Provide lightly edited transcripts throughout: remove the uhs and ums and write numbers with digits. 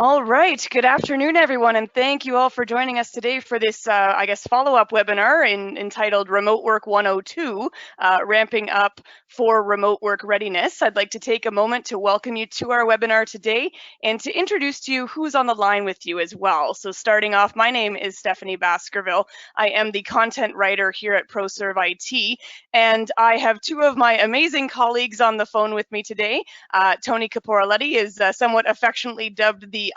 All right. Good afternoon, everyone, and thank you all for joining us today for this, follow-up webinar entitled Remote Work 102, Ramping Up for Remote Work Readiness. I'd like to take a moment to welcome you to our webinar today and to introduce to you who's on the line with you as well. So starting off, my name is Stephanie Baskerville. I am the content writer here at ProServe IT, and I have two of my amazing colleagues on the phone with me today. Tony Caporaletti is somewhat affectionately dubbed the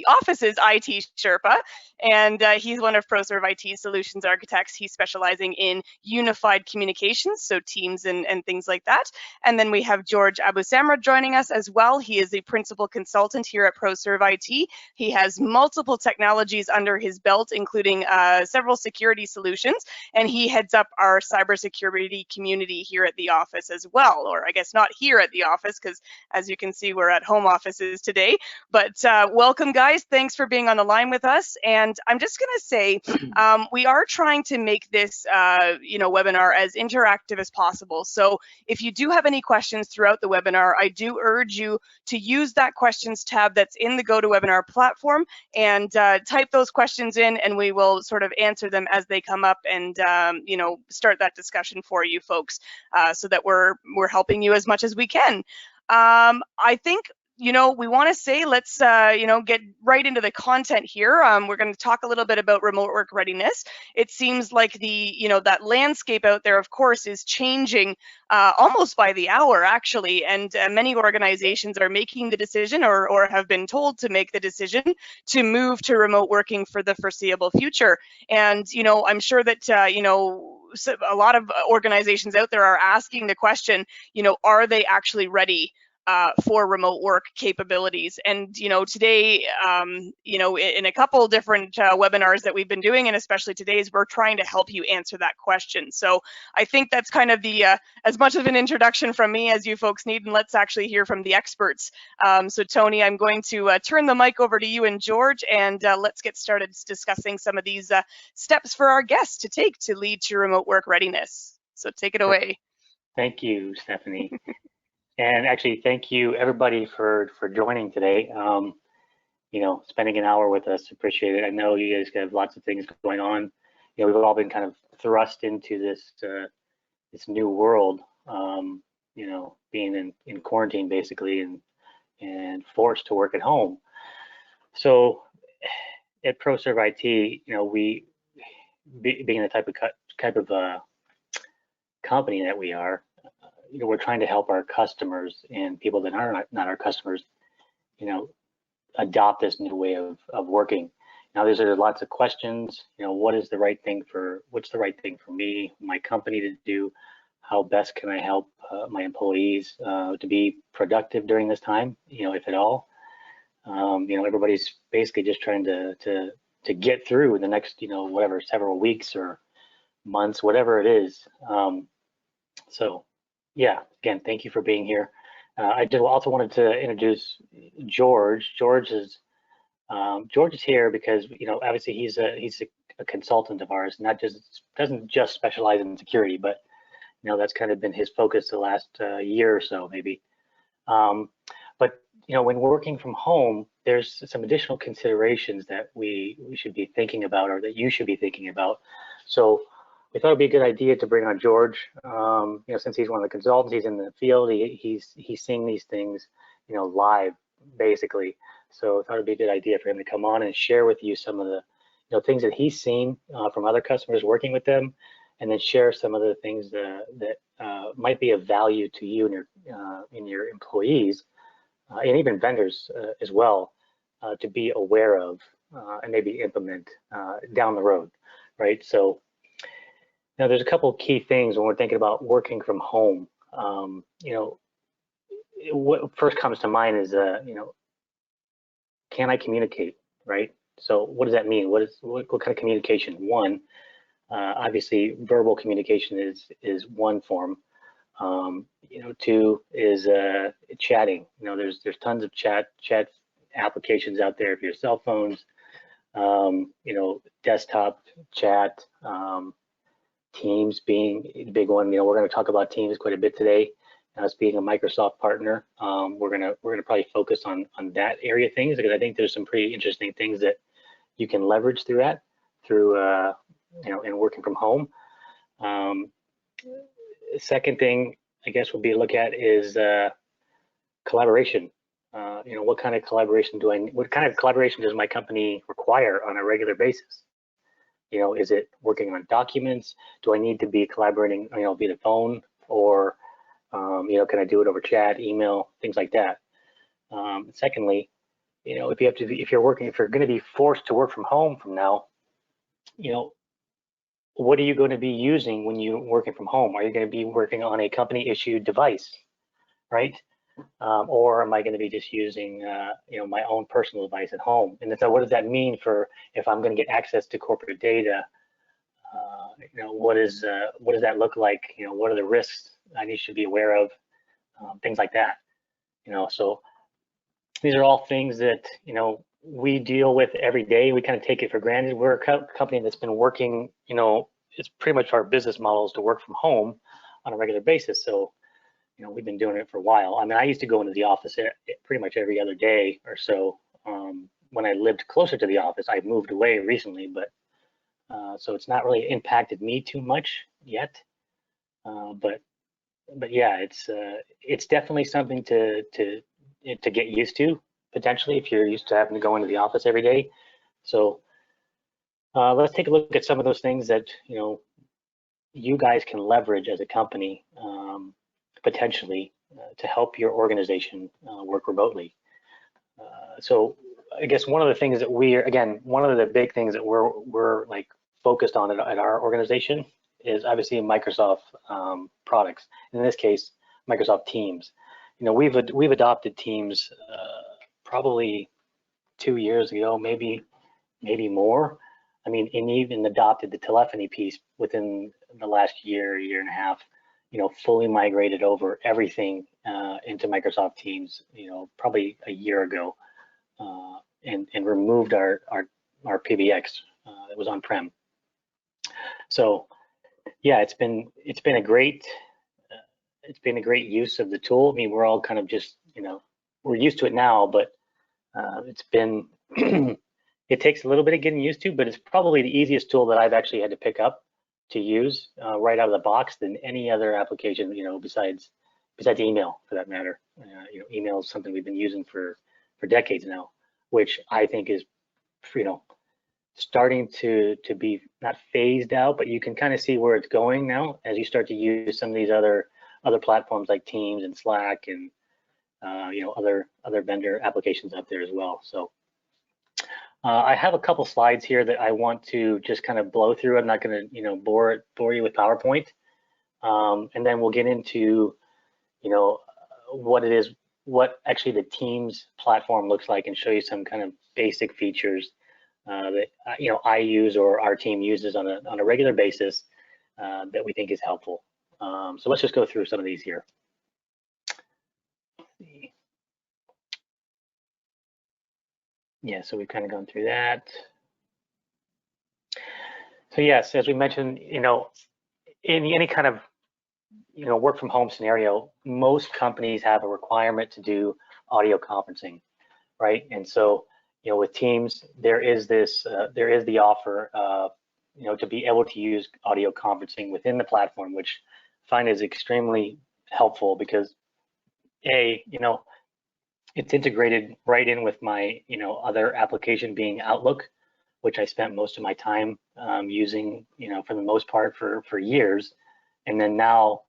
office's IT Sherpa, and he's one of ProServe IT solutions architects. He's specializing in unified communications, so Teams and things like that. And then we have George Abusamra joining us as well. He is a principal consultant here at ProServe IT. He has multiple technologies under his belt, including several security solutions, and he heads up our cybersecurity community here at the office as well, or I guess not here at the office, because as you can see, we're at home offices today. But welcome, guys. Thanks for being on the line with us. And I'm just going to say, we are trying to make this, webinar as interactive as possible. So if you do have any questions throughout the webinar, I do urge you to use that questions tab that's in the GoToWebinar platform and type those questions in, and we will sort of answer them as they come up and, start that discussion for you folks so that we're helping you as much as we can. I think, we want to say, let's, get right into the content here. We're going to talk a little bit about remote work readiness. It seems like that landscape out there, of course, is changing almost by the hour, actually. And many organizations are making the decision or have been told to make the decision to move to remote working for the foreseeable future. And, I'm sure that, so a lot of organizations out there are asking the question, are they actually ready for remote work capabilities? And today, in a couple different webinars that we've been doing, and especially today's, we're trying to help you answer that question. So I think that's kind of the as much of an introduction from me as you folks need, and let's actually hear from the experts. So Tony, I'm going to turn the mic over to you and George, and let's get started discussing some of these steps for our guests to take to lead to remote work readiness. So take it away. Thank you, Stephanie. And actually, thank you everybody for joining today. Spending an hour with us, appreciate it. I know you guys have lots of things going on. We've all been kind of thrust into this new world. Being in quarantine basically, and forced to work at home. So at ProServe IT, we being the type of company that we are, we're trying to help our customers and people that are not our customers, adopt this new way of working. Now, there's lots of questions. What's the right thing for me, my company to do? How best can I help my employees to be productive during this time, if at all? Everybody's basically just trying to get through the next, several weeks or months, whatever it is. So yeah, again, thank you for being here. I also wanted to introduce George. George is here because obviously he's a consultant of ours. Doesn't just specialize in security, but that's kind of been his focus the last year or so, maybe. But when working from home, there's some additional considerations that we should be thinking about, or that you should be thinking about. So we thought it'd be a good idea to bring on George. Since he's one of the consultants, he's in the field, he's seeing these things, live, basically. So I thought it'd be a good idea for him to come on and share with you some of the, things that he's seen from other customers working with them, and then share some of the things that might be of value to you and your employees, and even vendors as well, to be aware of and maybe implement down the road, right? So. Now, there's a couple of key things when we're thinking about working from home. What first comes to mind is, can I communicate, right? So what does that mean? What kind of communication? One, obviously, verbal communication is one form. Two is chatting. There's tons of chat applications out there for your cell phones. Desktop chat. Teams being a big one. We're going to talk about Teams quite a bit today. As being a Microsoft partner, we're gonna probably focus on that area of things, because I think there's some pretty interesting things that you can leverage through that, in working from home. Second thing I guess would be to look at is collaboration. What kind of collaboration does my company require on a regular basis? Is it working on documents? Do I need to be collaborating, via the phone, or can I do it over chat, email, things like that? Secondly, if you're going to be forced to work from home from now, what are you going to be using when you're working from home? Are you going to be working on a company issued device, right? Or am I going to be just using, my own personal device at home? And so, what does that mean for if I'm going to get access to corporate data? What does that look like? What are the risks I should be aware of? Things like that. So these are all things that we deal with every day. We kind of take it for granted. We're a company that's been working. It's pretty much our business model is to work from home on a regular basis. So we've been doing it for a while. I mean, I used to go into the office pretty much every other day or so. When I lived closer to the office, I moved away recently, but so it's not really impacted me too much yet. But yeah, it's definitely something to get used to, potentially, if you're used to having to go into the office every day. So let's take a look at some of those things that you guys can leverage as a company, potentially, to help your organization work remotely. So I guess one of the things that one of the big things that we're like focused on at our organization is obviously Microsoft products. In this case, Microsoft Teams. We've adopted Teams probably 2 years ago, maybe more. I mean, and even adopted the telephony piece within the last year and a half. Fully migrated over everything into Microsoft Teams. Probably a year ago, and removed our PBX that was on-prem. So yeah, it's been a great use of the tool. I mean, we're all kind of just we're used to it now, but it's been it takes a little bit of getting used to, but it's probably the easiest tool that I've actually had to pick up to use right out of the box than any other application, besides email, for that matter. Email is something we've been using for decades now, which I think is starting to be not phased out, but you can kind of see where it's going now as you start to use some of these other platforms like Teams and Slack and other vendor applications out there as well. So I have a couple slides here that I want to just kind of blow through. I'm not going to bore you with PowerPoint, and then we'll get into what actually the Teams platform looks like, and show you some kind of basic features that I use or our team uses on a regular basis that we think is helpful. So let's just go through some of these here. Let's see. Yeah, so we've kind of gone through that. So yes, as we mentioned, in any kind of work from home scenario, most companies have a requirement to do audio conferencing, right? And so with Teams, there is the offer to be able to use audio conferencing within the platform, which I find is extremely helpful because it's integrated right in with my other application being Outlook, which I spent most of my time using for the most part for years. And then now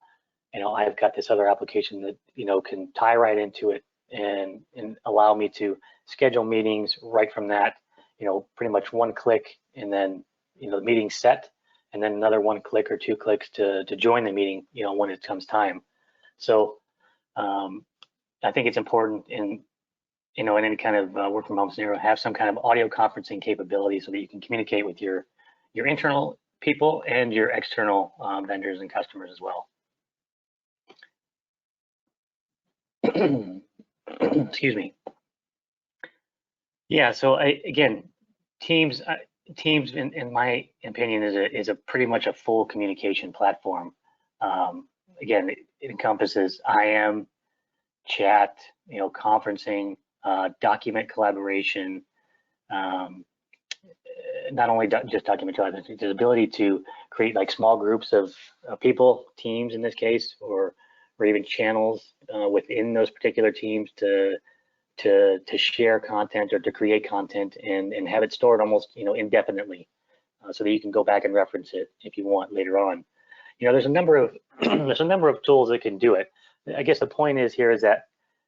I've got this other application that can tie right into it and allow me to schedule meetings right from that, pretty much one click, and then the meeting's set, and then another one click or two clicks to join the meeting when it comes time. So I think it's important in any kind of work from home scenario, have some kind of audio conferencing capability so that you can communicate with your internal people and your external vendors and customers as well. Excuse me. Yeah, so again, Teams in my opinion is a pretty much a full communication platform. Again, encompasses IM, chat, conferencing, document collaboration, not only just document collaboration, the ability to create like small groups of people, teams in this case, or even channels within those particular teams to share content or to create content and have it stored almost indefinitely, so that you can go back and reference it if you want later on. There's a number of there's a number of tools that can do it. I guess the point is that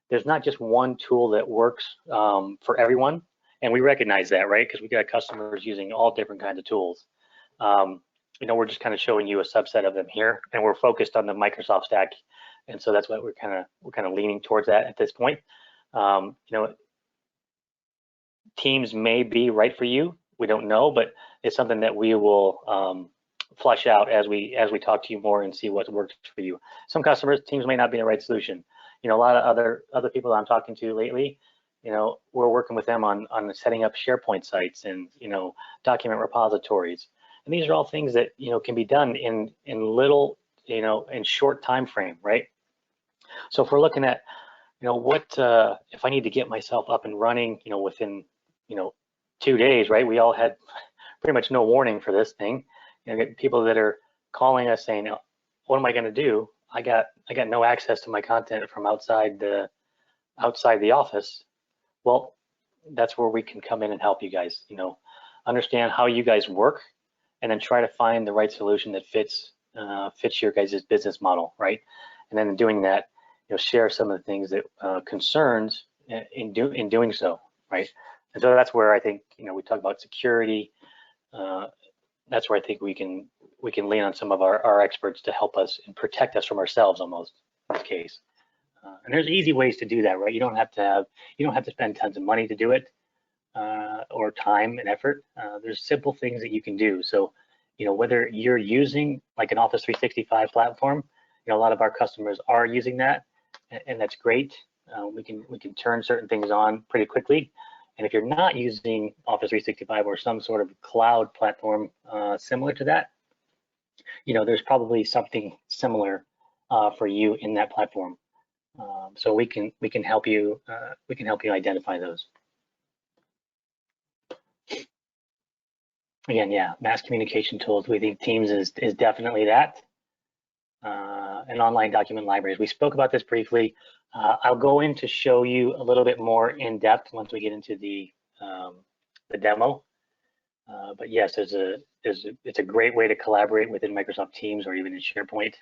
there's not just one tool that works for everyone, and we recognize that, right? Because we got customers using all different kinds of tools. We're just kind of showing you a subset of them here, and we're focused on the Microsoft stack, and so that's why we're kind of leaning towards that at this point. Teams may be right for you. We don't know, but it's something that we will flush out as we talk to you more and see what works for you. Some customers, teams may not be the right solution. A lot of other people that I'm talking to lately, we're working with them on setting up SharePoint sites and document repositories. And these are all things that can be done in little, in short time frame, right? So if we're looking at what if I need to get myself up and running, within 2 days, right? We all had pretty much no warning for this thing. Get people that are calling us saying, what am I going to do? I got no access to my content from outside the office. Well, that's where we can come in and help you guys, understand how you guys work, and then try to find the right solution that fits your guys' business model, right? And then in doing that, share some of the things that concerns in doing so, right? And so that's where I think we talk about security. That's where I think we can lean on some of our experts to help us and protect us from ourselves, almost in this case. And there's easy ways to do that, right? You don't have to spend tons of money to do it, or time and effort. There's simple things that you can do. So, whether you're using like an Office 365 platform, a lot of our customers are using that, and that's great. We can turn certain things on pretty quickly. And if you're not using Office 365 or some sort of cloud platform similar to that, there's probably something similar for you in that platform. So we can help you identify those. Again, yeah, mass communication tools. We think Teams is definitely that. And online document libraries. We spoke about this briefly. I'll go in to show you a little bit more in depth once we get into the demo. But yes, it's a great way to collaborate within Microsoft Teams or even in SharePoint.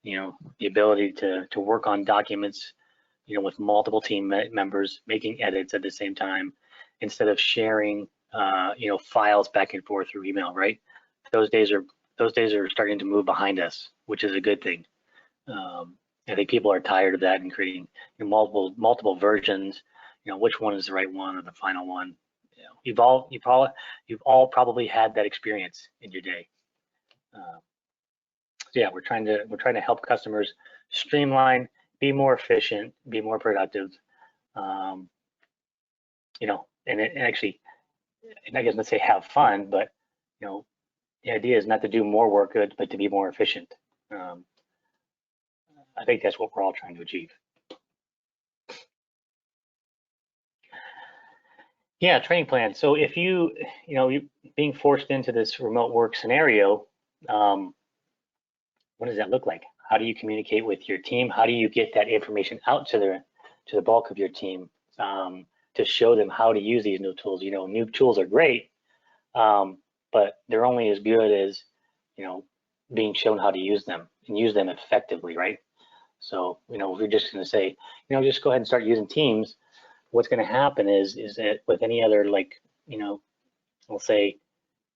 The ability to work on documents, with multiple team members making edits at the same time, instead of sharing, files back and forth through email, right? Those days are starting to move behind us, which is a good thing. I think people are tired of that and creating multiple versions. Which one is the right one or the final one? You've all probably had that experience in your day. So yeah, we're trying to help customers streamline, be more efficient, be more productive. And actually, I guess let's say have fun, but the idea is not to do more work, but to be more efficient. I think that's what we're all trying to achieve. Yeah, training plan. So if you're being forced into this remote work scenario, what does that look like? How do you communicate with your team? How do you get that information out to the bulk of your team, to show them how to use these new tools? New tools are great, but they're only as good as being shown how to use them and use them effectively, right? So if you're just going to say, just go ahead and start using Teams, what's going to happen is that with any other, like, we'll say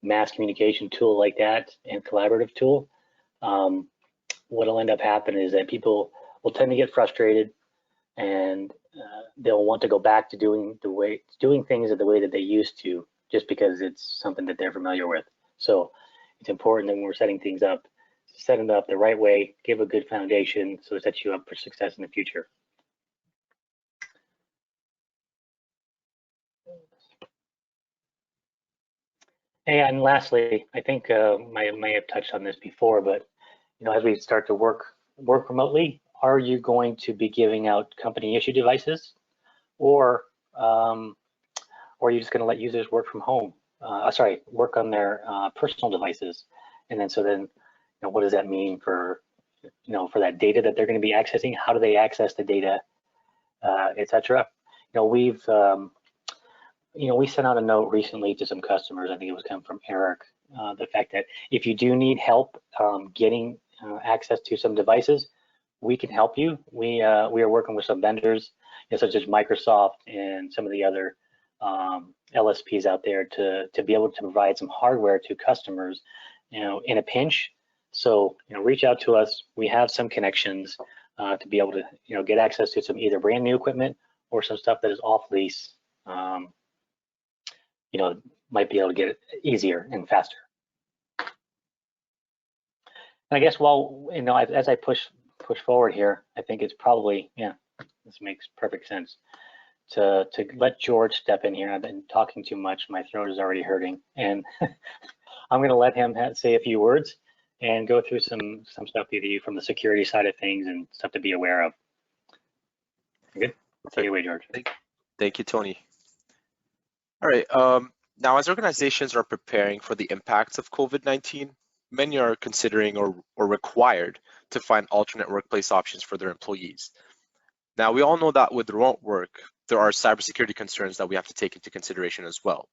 mass communication tool like that and collaborative tool, what'll end up happening is that people will tend to get frustrated, and they'll want to go back to doing things the way that they used to, just because it's something that they're familiar with. So it's important that when we're setting things up, set it up the right way, give a good foundation so it sets you up for success in the future. And lastly, I think I may have touched on this before, but as we start to work work remotely, are you going to be giving out company issue devices, or are you just going to let users work from home? Work on their personal devices, and then what does that mean for for that data that they're going to be accessing? How do they access the data, etc. We sent out a note recently to some customers. I think it was coming from Eric. The fact that if you do need help getting access to some devices, we can help you. We are working with some vendors, such as Microsoft and some of the other LSPs out there to be able to provide some hardware to customers, in a pinch. So reach out to us. We have some connections to be able to get access to some either brand new equipment or some stuff that is off lease. Might be able to get it easier and faster. And I guess as I push forward here, I think it's probably, this makes perfect sense to let George step in here. I've been talking too much. My throat is already hurting, and I'm going to let him say a few words and go through some stuff with you from the security side of things and stuff to be aware of. Good. Take it away, George. Thank you, Tony. All right. Now, as organizations are preparing for the impacts of COVID-19, many are considering or required to find alternate workplace options for their employees. Now, we all know that with remote work, there are cybersecurity concerns that we have to take into consideration as well.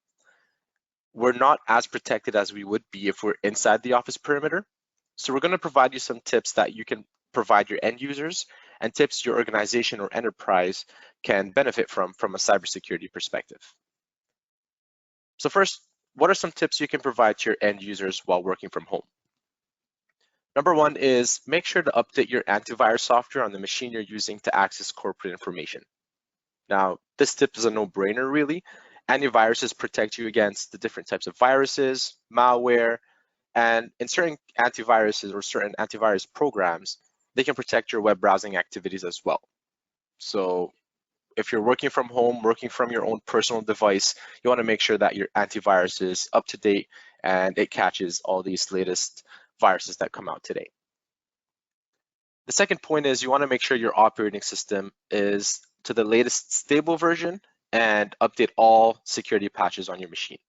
We're not as protected as we would be if we're inside the office perimeter. So we're going to provide you some tips that you can provide your end users and tips your organization or enterprise can benefit from a cybersecurity perspective. So first, what are some tips you can provide to your end users while working from home? Number one is make sure to update your antivirus software on the machine you're using to access corporate information. Now, this tip is a no-brainer, really. Antiviruses protect you against the different types of viruses, malware, and in certain antiviruses or certain antivirus programs, they can protect your web browsing activities as well. So if you're working from home, working from your own personal device, you want to make sure that your antivirus is up to date and it catches all these latest viruses that come out today. The second point is you want to make sure your operating system is to the latest stable version and update all security patches on your machine.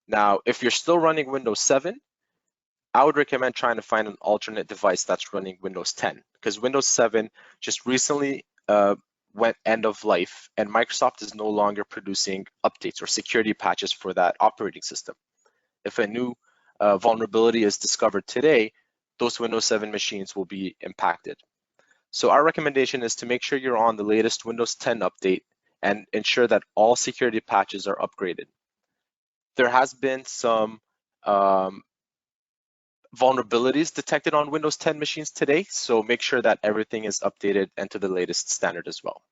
Now, if you're still running Windows 7, I would recommend trying to find an alternate device that's running Windows 10, because Windows 7 just recently went end of life, and Microsoft is no longer producing updates or security patches for that operating system. If a new vulnerability is discovered today, those Windows 7 machines will be impacted. So our recommendation is to make sure you're on the latest Windows 10 update and ensure that all security patches are upgraded. There has been some vulnerabilities detected on Windows 10 machines today, so make sure that everything is updated and to the latest standard as well.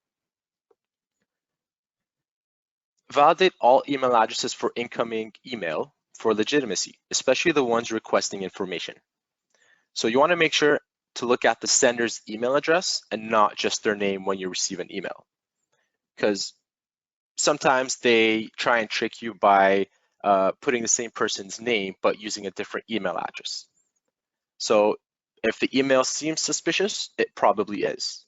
Validate all email addresses for incoming email for legitimacy, especially the ones requesting information. So you want to make sure to look at the sender's email address and not just their name when you receive an email, because sometimes they try and trick you by putting the same person's name but using a different email address. So if the email seems suspicious, it probably is.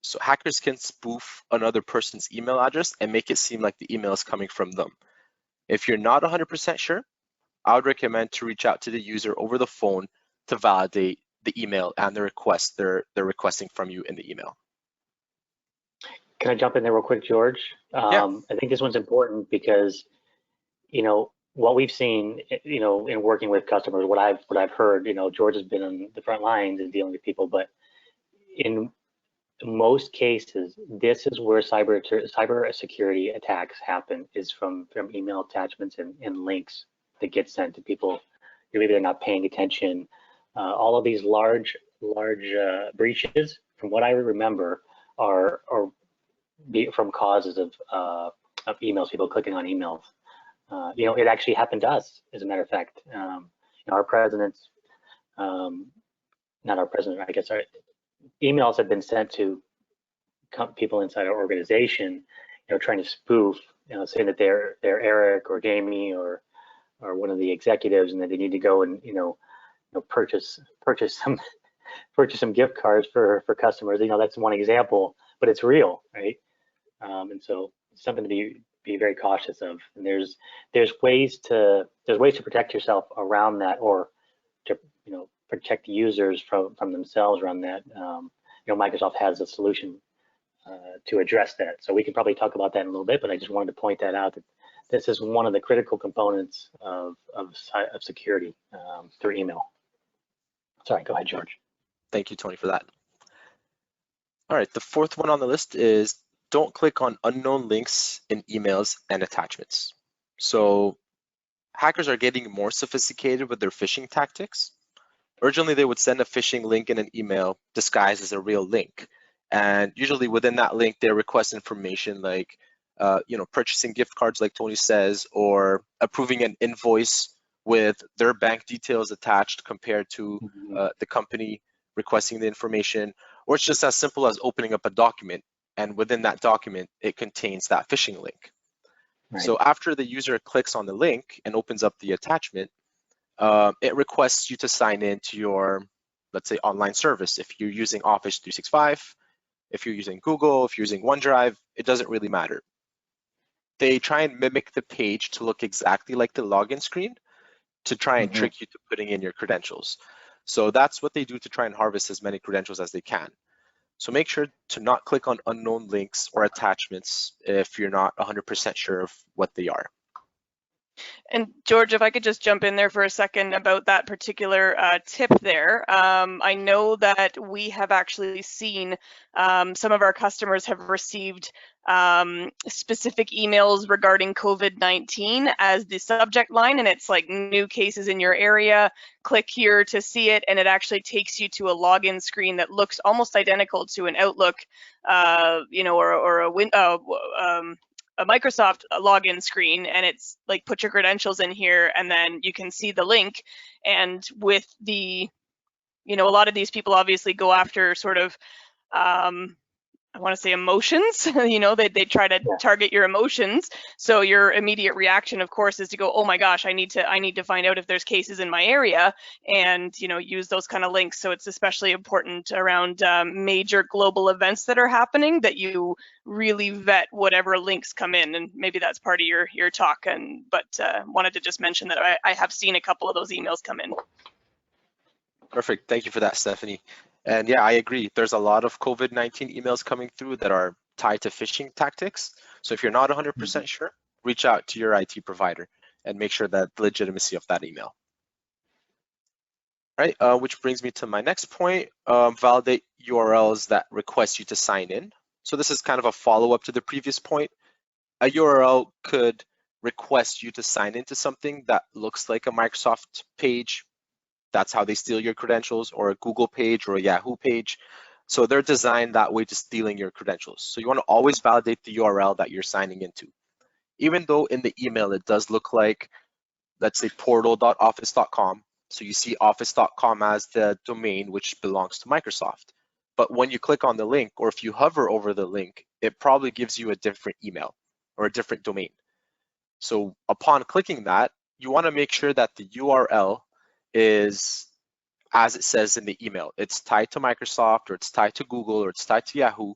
So hackers can spoof another person's email address and make it seem like the email is coming from them. If you're not 100% sure, I would recommend to reach out to the user over the phone to validate the email and the request they're requesting from you in the email. Can I jump in there real quick, George? Yeah. I think this one's important because, what we've seen, in working with customers, what I've heard, George has been on the front lines and dealing with people, but in most cases, this is where cybersecurity attacks happen, is from email attachments and links that get sent to people. Maybe they're not paying attention. All of these large breaches, from what I remember, are from causes of emails, people clicking on emails. It actually happened to us, as a matter of fact. Our president's, not our president, I guess, our emails have been sent to people inside our organization, trying to spoof, saying that they're Eric or Jamie or one of the executives, and that they need to go and purchase some purchase some gift cards for customers. That's one example, but it's real, right? And so it's something to be very cautious of. And there's ways to protect yourself around that, or to protect users from themselves around that. Microsoft has a solution to address that. So we can probably talk about that in a little bit, but I just wanted to point that out, that this is one of the critical components of security through email. Sorry, go ahead, George. Thank you, Tony, for that. All right, the fourth one on the list is don't click on unknown links in emails and attachments. So hackers are getting more sophisticated with their phishing tactics. Originally, they would send a phishing link in an email disguised as a real link. And usually within that link, they request information like, purchasing gift cards, like Tony says, or approving an invoice with their bank details attached compared to the company requesting the information, or it's just as simple as opening up a document, and within that document, it contains that phishing link. Right. So after the user clicks on the link and opens up the attachment, it requests you to sign in to your, let's say, online service. If you're using Office 365, if you're using Google, if you're using OneDrive, it doesn't really matter. They try and mimic the page to look exactly like the login screen to try and trick you to putting in your credentials. So that's what they do to try and harvest as many credentials as they can. So make sure to not click on unknown links or attachments if you're not 100% sure of what they are. And George, if I could just jump in there for a second about that particular tip there. I know that we have actually seen some of our customers have received specific emails regarding COVID-19 as the subject line, and it's like new cases in your area. Click here to see it, and it actually takes you to a login screen that looks almost identical to an Outlook, or a Microsoft login screen, and it's like, put your credentials in here, and then you can see the link. And with the, a lot of these people obviously go after sort of, I want to say emotions, they try to target your emotions. So your immediate reaction, of course, is to go, oh my gosh, I need to find out if there's cases in my area, and, use those kind of links. So it's especially important around major global events that are happening, that you really vet whatever links come in. And maybe that's part of your talk. But wanted to just mention that I have seen a couple of those emails come in. Perfect. Thank you for that, Stephanie. And yeah, I agree. There's a lot of COVID-19 emails coming through that are tied to phishing tactics. So if you're not 100% sure, reach out to your IT provider and make sure that the legitimacy of that email. All right, which brings me to my next point, validate URLs that request you to sign in. So this is kind of a follow-up to the previous point. A URL could request you to sign into something that looks like a Microsoft page. That's how they steal your credentials, or a Google page or a Yahoo page. So they're designed that way to stealing your credentials. So you want to always validate the URL that you're signing into. Even though in the email it does look like, let's say, portal.office.com. So you see office.com as the domain, which belongs to Microsoft. But when you click on the link, or if you hover over the link, it probably gives you a different email or a different domain. So upon clicking that, you want to make sure that the URL is as it says in the email. It's tied to Microsoft, or it's tied to Google, or it's tied to Yahoo,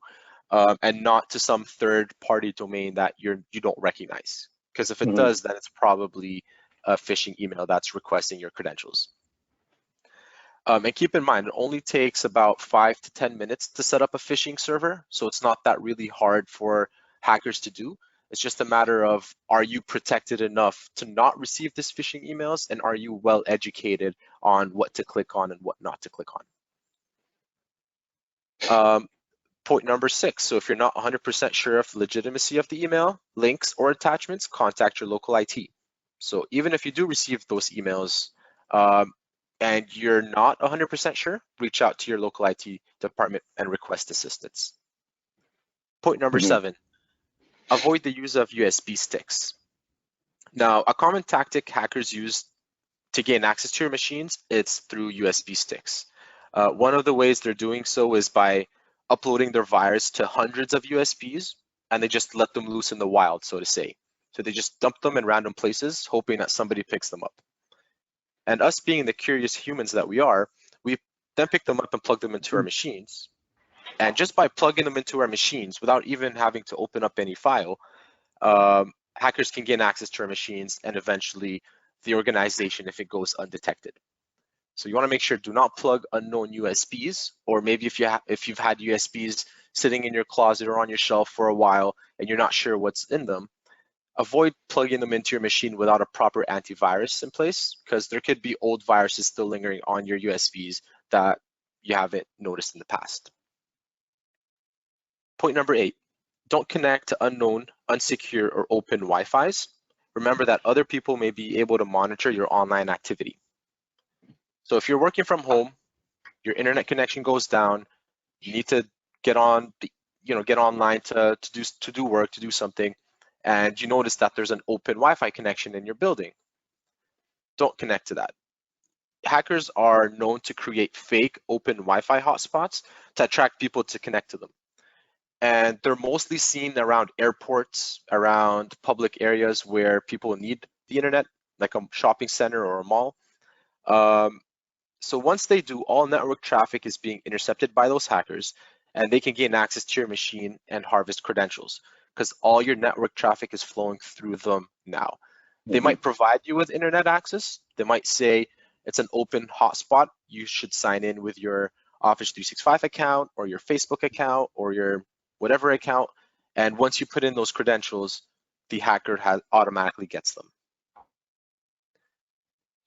and not to some third-party domain that you don't recognize. Because if it does, then it's probably a phishing email that's requesting your credentials. And keep in mind, it only takes about 5 to 10 minutes to set up a phishing server, so it's not that really hard for hackers to do. It's just a matter of, are you protected enough to not receive this phishing emails, and are you well educated on what to click on and what not to click on? Point number 6, so if you're not 100% sure of the legitimacy of the email, links, or attachments, contact your local IT. So even if you do receive those emails and you're not 100% sure, reach out to your local IT department and request assistance. Point number 7. Avoid the use of USB sticks. Now, a common tactic hackers use to gain access to your machines, it's through USB sticks. One of the ways they're doing so is by uploading their virus to hundreds of USBs, and they just let them loose in the wild, so to say. So they just dump them in random places, hoping that somebody picks them up. And us being the curious humans that we are, we then pick them up and plug them into our machines. And just by plugging them into our machines without even having to open up any file, hackers can gain access to our machines and eventually the organization if it goes undetected. So you want to make sure do not plug unknown USBs, or maybe if you've had USBs sitting in your closet or on your shelf for a while and you're not sure what's in them, avoid plugging them into your machine without a proper antivirus in place, because there could be old viruses still lingering on your USBs that you haven't noticed in the past. Point number 8, don't connect to unknown, unsecure, or open Wi-Fis. Remember that other people may be able to monitor your online activity. So if you're working from home, your internet connection goes down, you need to get online to do work, to do something, and you notice that there's an open Wi-Fi connection in your building. Don't connect to that. Hackers are known to create fake open Wi-Fi hotspots to attract people to connect to them. And they're mostly seen around airports, around public areas where people need the internet, like a shopping center or a mall. So once they do, all network traffic is being intercepted by those hackers, and they can gain access to your machine and harvest credentials, because all your network traffic is flowing through them now. They might provide you with internet access. They might say it's an open hotspot. You should sign in with your Office 365 account or your Facebook account or your whatever account. And once you put in those credentials, the hacker automatically gets them.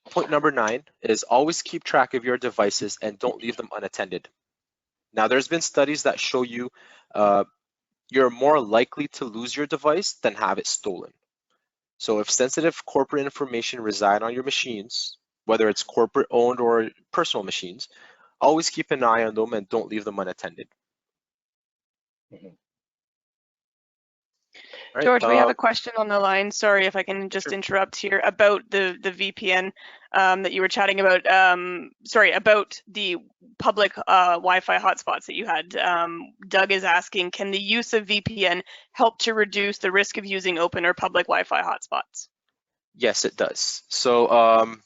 Point number 9 is always keep track of your devices and don't leave them unattended. Now, there's been studies that show you you're more likely to lose your device than have it stolen. So if sensitive corporate information reside on your machines, whether it's corporate owned or personal machines, always keep an eye on them and don't leave them unattended. Right, George, we have a question on the line. Sorry if I can just interrupt here about the VPN that you were chatting about. About the public Wi-Fi hotspots that you had. Doug is asking, can the use of VPN help to reduce the risk of using open or public Wi-Fi hotspots? Yes, it does. So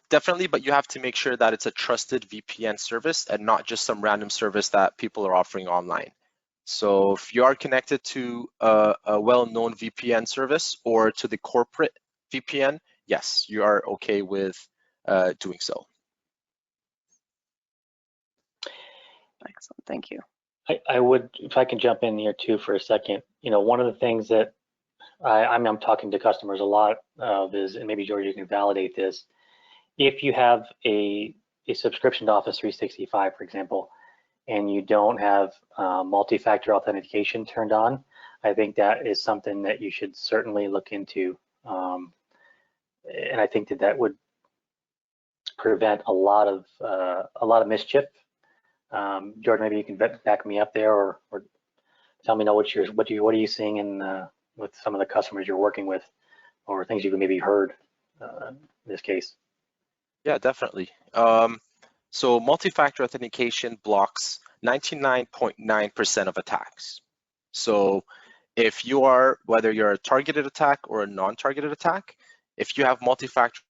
definitely, but you have to make sure that it's a trusted VPN service and not just some random service that people are offering online. So if you are connected to a well-known VPN service or to the corporate VPN, yes, you are okay with doing so. Excellent, thank you. I would, if I can jump in here too for a second, one of the things that I'm talking to customers a lot of is, and maybe George, you can validate this, if you have a subscription to Office 365, for example, and you don't have multi-factor authentication turned on, I think that is something that you should certainly look into. And I think that would prevent a lot of mischief. Jordan, maybe you can back me up there, or tell me what are you seeing in with some of the customers you're working with, or things you've maybe heard in this case. Yeah, definitely. So multi-factor authentication blocks 99.9% of attacks. So if you are, whether you're a targeted attack or a non-targeted attack, if you have multi-factor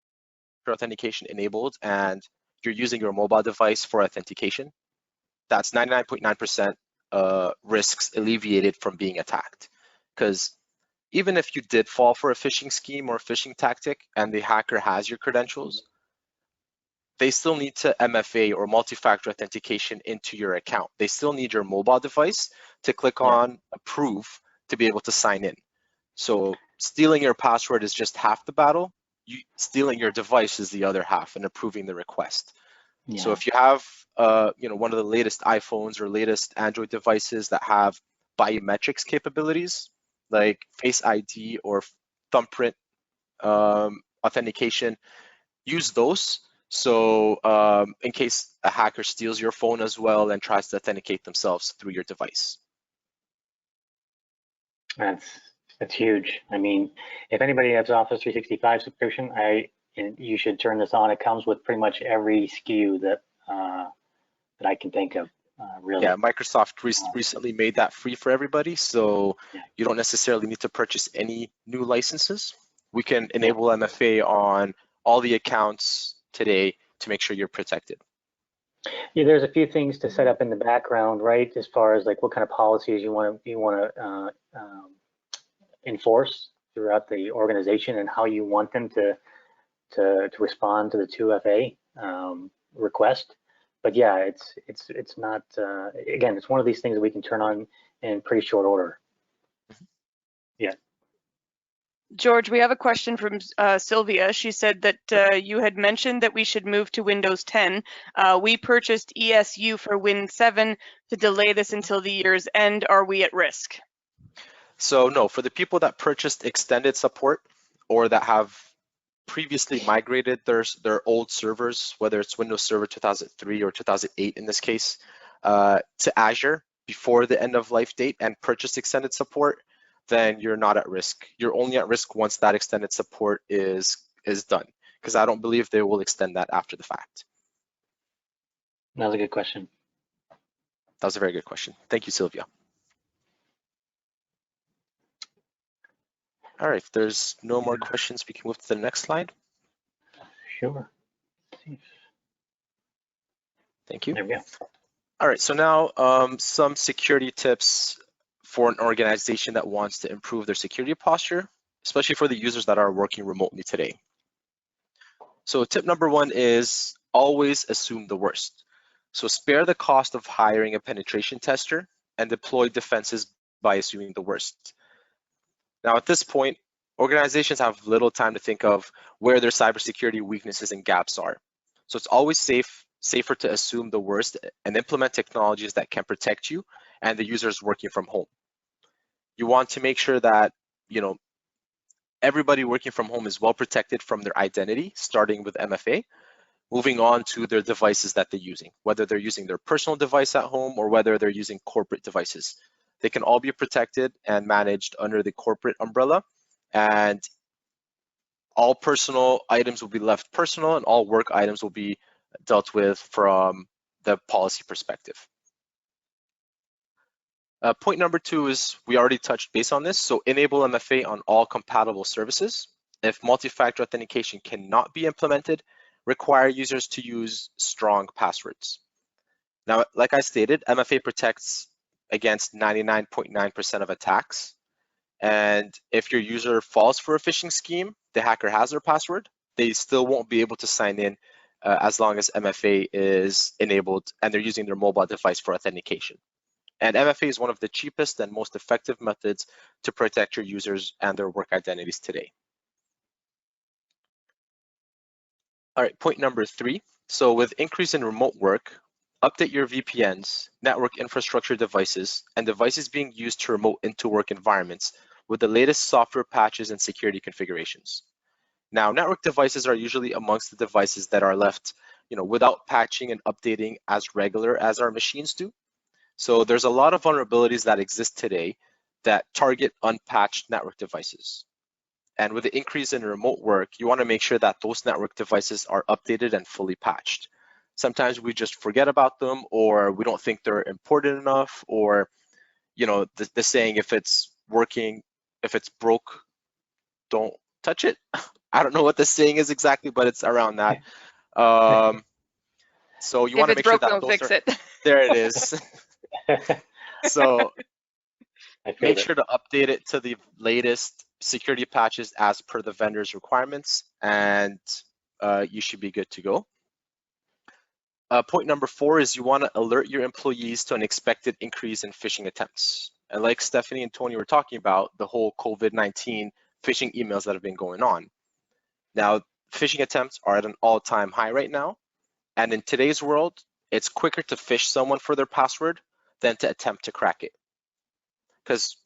authentication enabled and you're using your mobile device for authentication, that's 99.9% risks alleviated from being attacked. Because even if you did fall for a phishing scheme or a phishing tactic and the hacker has your credentials, they still need to MFA or multi-factor authentication into your account. They still need your mobile device to click on approve to be able to sign in. So stealing your password is just half the battle. Stealing your device is the other half and approving the request. Yeah. So if you have one of the latest iPhones or latest Android devices that have biometrics capabilities like Face ID or thumbprint authentication, use those. So in case a hacker steals your phone as well and tries to authenticate themselves through your device. That's huge. I mean, if anybody has Office 365 subscription, you should turn this on. It comes with pretty much every SKU that I can think of. Really. Yeah, Microsoft recently made that free for everybody, so you don't necessarily need to purchase any new licenses. We can enable MFA on all the accounts today to make sure you're protected. Yeah, there's a few things to set up in the background, right? As far as like what kind of policies you want to enforce throughout the organization and how you want them to respond to the 2FA request. But yeah, it's not again, it's one of these things that we can turn on in pretty short order. Yeah. George, we have a question from Sylvia. She said that you had mentioned that we should move to Windows 10. We purchased ESU for Win 7 to delay this until the year's end. Are we at risk? So no, for the people that purchased extended support or that have previously migrated their old servers, whether it's Windows Server 2003 or 2008 in this case, to Azure before the end of life date and purchased extended support, then you're not at risk. You're only at risk once that extended support is done, because I don't believe they will extend that after the fact. That was a good question. That was a very good question. Thank you, Sylvia. All right, if there's no more questions, we can move to the next slide. Sure. Thank you. There we go. All right, so now some security tips for an organization that wants to improve their security posture, especially for the users that are working remotely today. So tip number one is always assume the worst. So spare the cost of hiring a penetration tester and deploy defenses by assuming the worst. Now, at this point, organizations have little time to think of where their cybersecurity weaknesses and gaps are. So it's always safer to assume the worst and implement technologies that can protect you and the users working from home. You want to make sure that, everybody working from home is well protected from their identity, starting with MFA, moving on to their devices that they're using, whether they're using their personal device at home or whether they're using corporate devices. They can all be protected and managed under the corporate umbrella, and all personal items will be left personal and all work items will be dealt with from the policy perspective. Point number two is, we already touched base on this, so enable MFA on all compatible services. If multi-factor authentication cannot be implemented, require users to use strong passwords. Now, like I stated, MFA protects against 99.9% of attacks. And if your user falls for a phishing scheme, the hacker has their password, they still won't be able to sign in as long as MFA is enabled and they're using their mobile device for authentication. And MFA is one of the cheapest and most effective methods to protect your users and their work identities today. All right, point number three. So with increase in remote work, update your VPNs, network infrastructure devices, and devices being used to remote into work environments with the latest software patches and security configurations. Now, network devices are usually amongst the devices that are left, without patching and updating as regular as our machines do. So there's a lot of vulnerabilities that exist today that target unpatched network devices. And with the increase in remote work, you want to make sure that those network devices are updated and fully patched. Sometimes we just forget about them, or we don't think they're important enough, or the saying, if it's working, if it's broke, don't touch it. I don't know what the saying is exactly, but it's around that. So you want to make sure that don't fix it. There it is. So make sure to update it to the latest security patches as per the vendor's requirements, and you should be good to go. Point number four is, you want to alert your employees to an expected increase in phishing attempts. And like Stephanie and Tony were talking about, the whole COVID-19 phishing emails that have been going on. Now, phishing attempts are at an all-time high right now. And in today's world, it's quicker to phish someone for their password than to attempt to crack it. Because,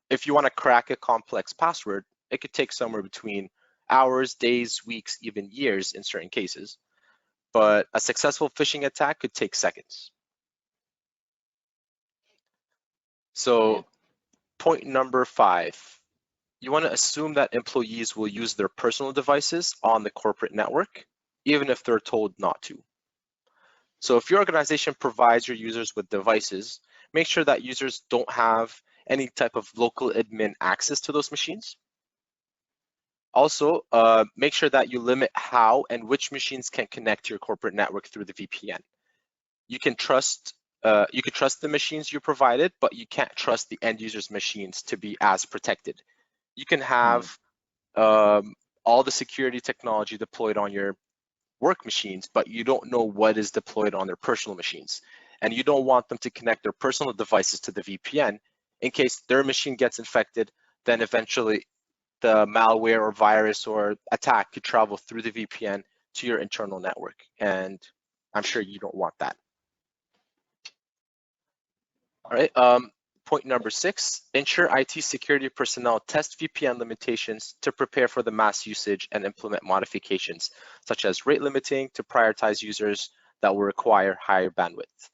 if you want to crack a complex password, it could take somewhere between hours, days, weeks, even years in certain cases. But a successful phishing attack could take seconds. So point number five, you want to assume that employees will use their personal devices on the corporate network, even if they're told not to. So if your organization provides your users with devices, make sure that users don't have any type of local admin access to those machines. Also, make sure that you limit how and which machines can connect to your corporate network through the VPN. you can trust the machines you provided, but you can't trust the end user's machines to be as protected. You can have all the security technology deployed on your work machines, but you don't know what is deployed on their personal machines. And you don't want them to connect their personal devices to the VPN in case their machine gets infected, then eventually the malware or virus or attack could travel through the VPN to your internal network. And I'm sure you don't want that. All right. Point number 6, ensure IT security personnel test VPN limitations to prepare for the mass usage and implement modifications, such as rate limiting to prioritize users that will require higher bandwidth.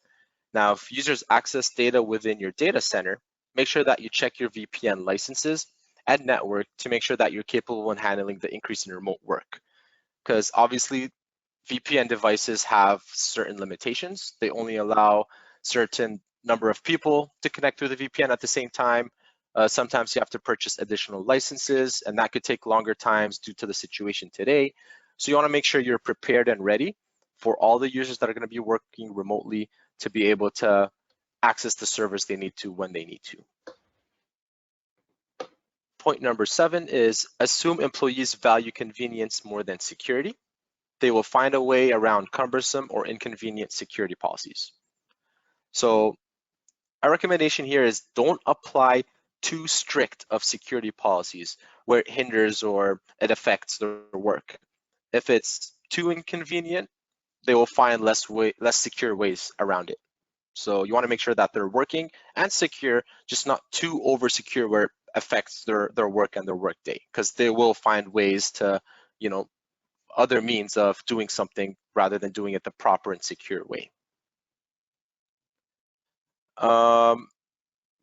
Now, if users access data within your data center, make sure that you check your VPN licenses and network to make sure that you're capable in handling the increase in remote work. Because obviously, VPN devices have certain limitations. They only allow certain number of people to connect through the VPN at the same time. Sometimes you have to purchase additional licenses, and that could take longer times due to the situation today. So you want to make sure you're prepared and ready for all the users that are going to be working remotely to be able to access the servers they need to when they need to. Point number 7 is assume employees value convenience more than security. They will find a way around cumbersome or inconvenient security policies. So our recommendation here is don't apply too strict of security policies where it hinders or it affects their work. If it's too inconvenient, they will find less secure ways around it. So you want to make sure that they're working and secure, just not too over secure where it affects their work and their work day, because they will find ways to, other means of doing something rather than doing it the proper and secure way.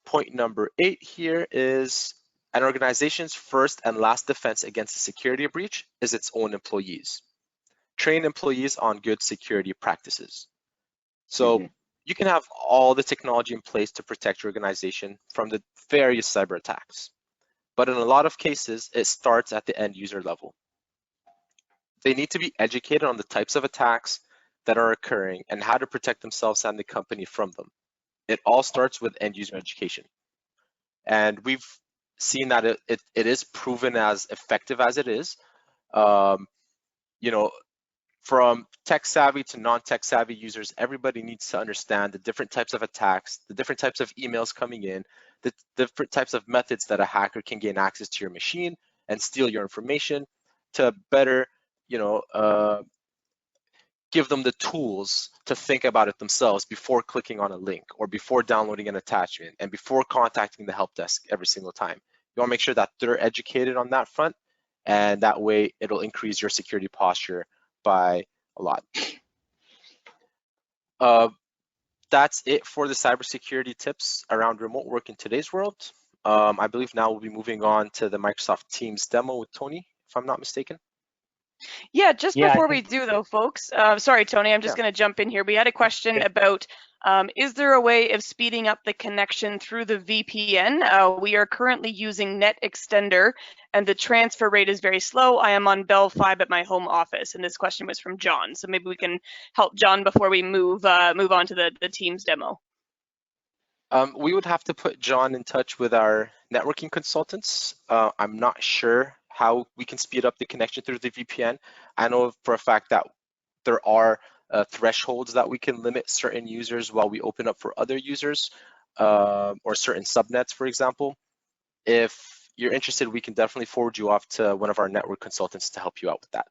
Point number 8 here is an organization's first and last defense against a security breach is its own employees. Train employees on good security practices. So you can have all the technology in place to protect your organization from the various cyber attacks. But in a lot of cases, it starts at the end user level. They need to be educated on the types of attacks that are occurring and how to protect themselves and the company from them. It all starts with end user education. And we've seen that it is proven as effective as it is. From tech savvy to non-tech savvy users, everybody needs to understand the different types of attacks, the different types of emails coming in, the different types of methods that a hacker can gain access to your machine and steal your information to better, give them the tools to think about it themselves before clicking on a link or before downloading an attachment and before contacting the help desk every single time. You want to make sure that they're educated on that front, and that way it'll increase your security posture by a lot. That's it for the cybersecurity tips around remote work in today's world. I believe now we'll be moving on to the Microsoft Teams demo with Tony, if I'm not mistaken. Yeah, just before we do though, folks, sorry, Tony, I'm just going to jump in here. We had a question about, is there a way of speeding up the connection through the VPN? We are currently using Net Extender and the transfer rate is very slow. I am on Bell 5 at my home office, and this question was from John. So maybe we can help John before we move on to the Teams demo. We would have to put John in touch with our networking consultants. I'm not sure how we can speed up the connection through the VPN. I know for a fact that there are thresholds that we can limit certain users while we open up for other users, or certain subnets, for example. If you're interested, we can definitely forward you off to one of our network consultants to help you out with that.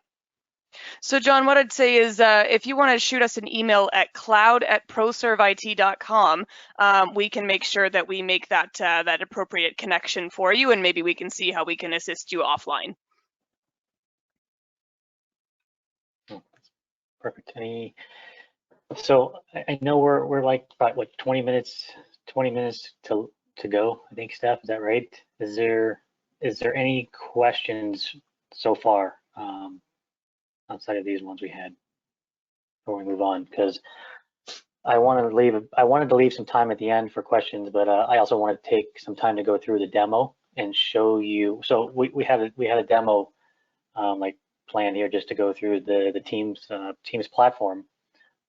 So John, what I'd say is if you want to shoot us an email at cloud@proserveit.com, we can make sure that we make that appropriate connection for you, and maybe we can see how we can assist you offline. Perfect. So I know we're like about what 20 minutes to go. I think, Steph, is that right? Is there any questions so far outside of these ones we had before we move on? Because I wanted to leave some time at the end for questions, but I also want to take some time to go through the demo and show you. So we had a demo like planned here just to go through the Teams platform.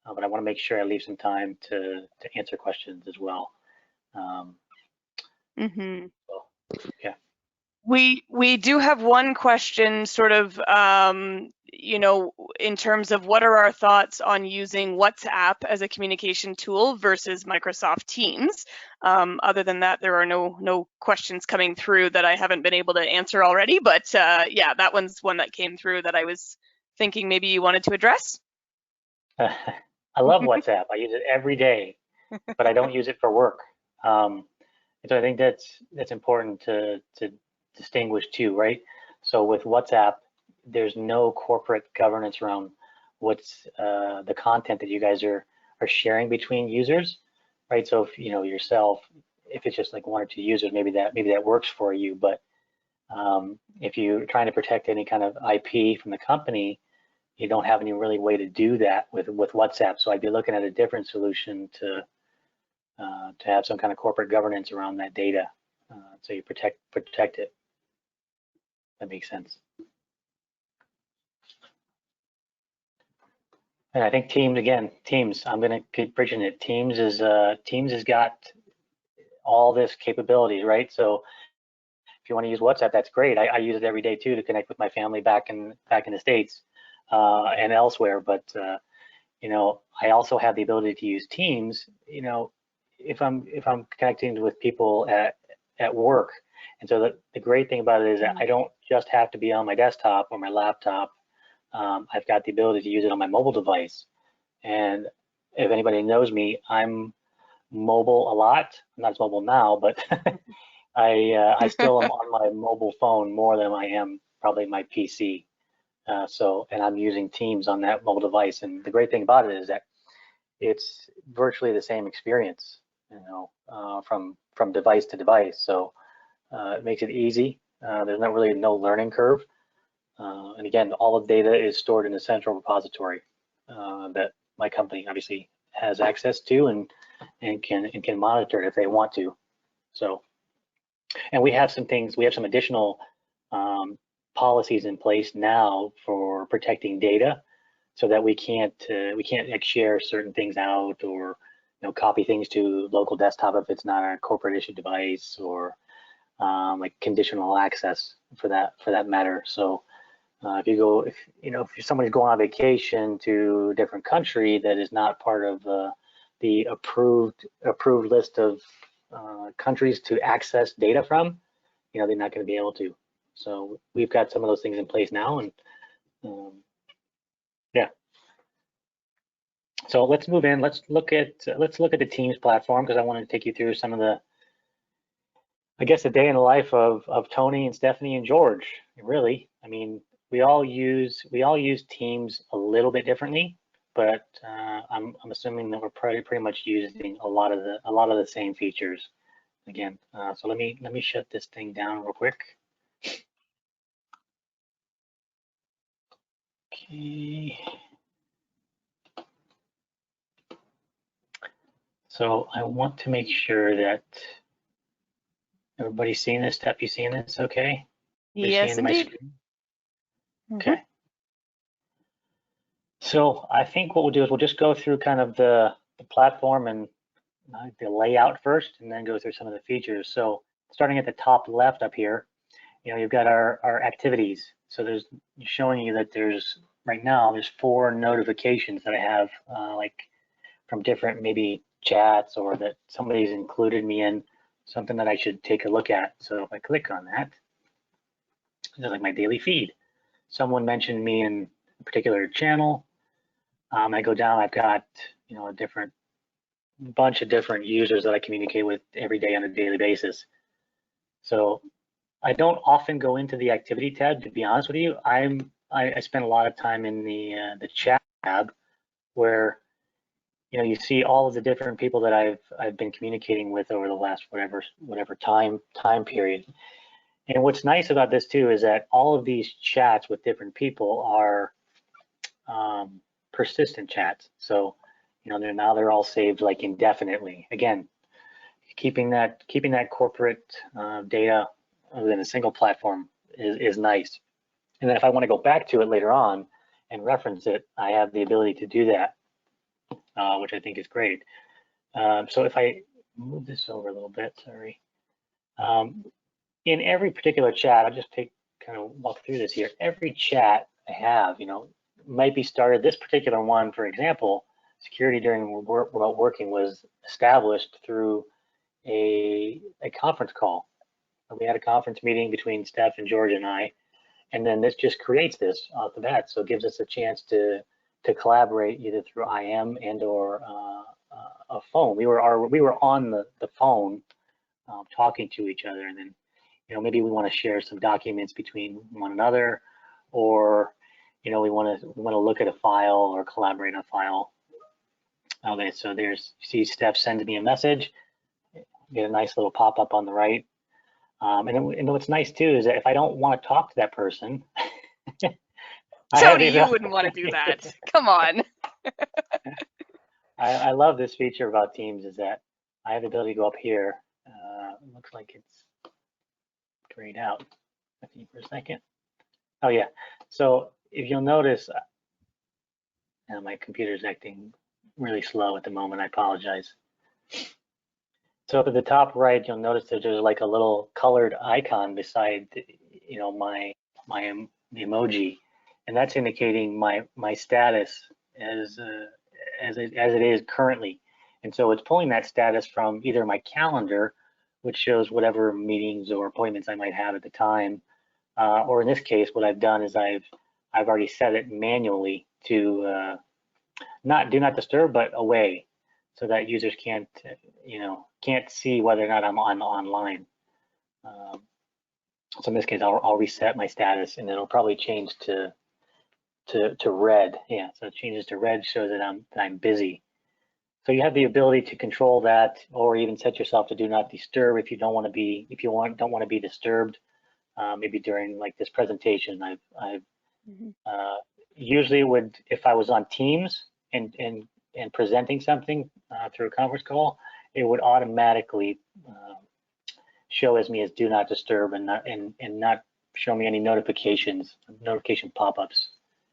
but I want to make sure I leave some time to answer questions as well. So, yeah. We do have one question sort of, you know, in terms of what are our thoughts on using WhatsApp as a communication tool versus Microsoft Teams. Other than that, there are no questions coming through that I haven't been able to answer already, but yeah, that one's one that came through that I was thinking maybe you wanted to address. I love WhatsApp. I use it every day, but I don't use it for work. And so I think that's important to distinguish too, right? So with WhatsApp, there's no corporate governance around what's the content that you guys are sharing between users, right? So if you know yourself, if it's just like 1 or 2 users, maybe that works for you. But if you're trying to protect any kind of IP from the company, you don't have any really way to do that with WhatsApp. So I'd be looking at a different solution to have some kind of corporate governance around that data, so you protect it. That makes sense. And I think Teams, again, Teams, I'm going to keep preaching it. Teams has got all this capabilities, right? So if you want to use WhatsApp, that's great. I use it every day too to connect with my family back in the States and elsewhere. But you know, I also have the ability to use Teams. You know, if I'm connecting with people at work, and so the great thing about it is that I don't just have to be on my desktop or my laptop. I've got the ability to use it on my mobile device. And if anybody knows me, I'm mobile a lot. I'm not as mobile now, but I still am on my mobile phone more than I am probably my PC. And I'm using Teams on that mobile device. And the great thing about it is that it's virtually the same experience, you know, from device to device. So it makes it easy. There's not really no learning curve. And again, all the data is stored in a central repository that my company obviously has access to and can monitor it if they want to. So, and we have some things, we have some additional policies in place now for protecting data, so that we can't like share certain things out, or you know, copy things to local desktop if it's not a corporate issued device, or like conditional access for that matter. So if somebody's going on vacation to a different country that is not part of the approved list of countries to access data from, you know, they're not going to be able to. So we've got some of those things in place now, and yeah. So let's move in. Let's look at the Teams platform, because I want to take you through some of the, I guess, the day in the life of Tony and Stephanie and George. Really, I mean, we all use Teams a little bit differently, but I'm assuming that we're pretty much using a lot of the same features. Again, so let me shut this thing down real quick. Okay. So I want to make sure that everybody's seeing this. Steph, you seeing this? Okay. Yes, seeing indeed. my screen? Okay. So I think what we'll do is we'll just go through kind of the platform and the layout first, and then go through some of the features. So starting at the top left up here, you know, you've got our activities. So there's showing you that right now there's 4 notifications that I have, like from different maybe chats, or that somebody's included me in something that I should take a look at. So if I click on that, it's like my daily feed. Someone mentioned me in a particular channel. I go down, I've got, you know, a bunch of different users that I communicate with every day on a daily basis. So I don't often go into the activity tab, to be honest with you. I spend a lot of time in the chat tab, where, you know, you see all of the different people that I've been communicating with over the last whatever time period. And what's nice about this too is that all of these chats with different people are persistent chats. So, you know, they're all saved like indefinitely. Again, keeping that corporate data within a single platform is nice. And then if I want to go back to it later on and reference it, I have the ability to do that. which I think is great. So if I move this over a little bit, sorry. In every particular chat, I'll just kind of walk through this here. Every chat I have, might be started. This particular one, for example, security during remote working was established through a conference call. We had a conference meeting between Steph and George and I, and then this just creates this off the bat. So it gives us a chance to collaborate either through IM and or a phone. We were on the phone talking to each other, and then maybe we want to share some documents between one another, or we want to look at a file or collaborate on a file. Okay, so you see Steph sends me a message, get a nice little pop-up on the right. And what's nice too is that if I don't want to talk to that person, Tony, you wouldn't want to do that. Come on. I love this feature about Teams is that I have the ability to go up here. It looks like it's grayed out. For a second. Oh yeah. So if you'll notice, my computer's acting really slow at the moment. I apologize. So at the top right, you'll notice that there's like a little colored icon beside, my emoji, and that's indicating my status as it is currently. And so it's pulling that status from either my calendar, which shows whatever meetings or appointments I might have at the time, or in this case, what I've done is I've already set it manually to not do not disturb, but away, so that users can't see whether or not I'm online. So in this case, I'll reset my status, and it'll probably change to red. Yeah, so it changes to red, shows that I'm busy. So you have the ability to control that, or even set yourself to do not disturb if you don't want to be disturbed. Maybe during like this presentation, I've usually would, if I was on Teams and presenting something through a conference call, it would automatically show as me as do not disturb and not show me any notification pop-ups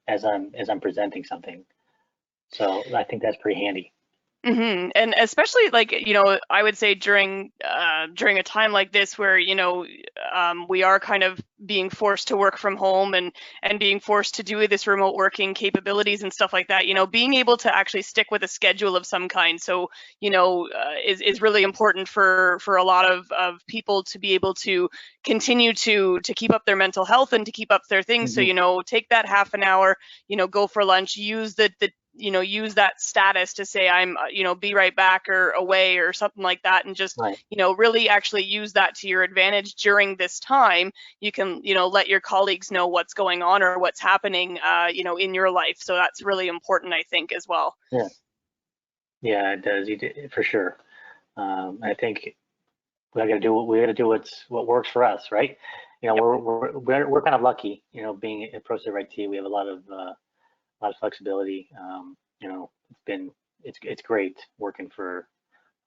as I'm presenting something. So I think that's pretty handy. Mm-hmm. And especially like, I would say during a time like this where, we are kind of being forced to work from home and being forced to do this remote working capabilities and stuff like that, being able to actually stick with a schedule of some kind. So, is really important for a lot of people to be able to continue to keep up their mental health and to keep up their things. Mm-hmm. So, take that half an hour, go for lunch, use use that status to say I'm, be right back or away or something like that, and just, right. Really actually use that to your advantage during this time. You can, let your colleagues know what's going on or what's happening, in your life. So that's really important, I think, as well. Yeah. Yeah, it does. You do, for sure. I think we got to do what works for us, right? Yep. We're kind of lucky, being at ProServe IT. We have a lot of flexibility. It's great working for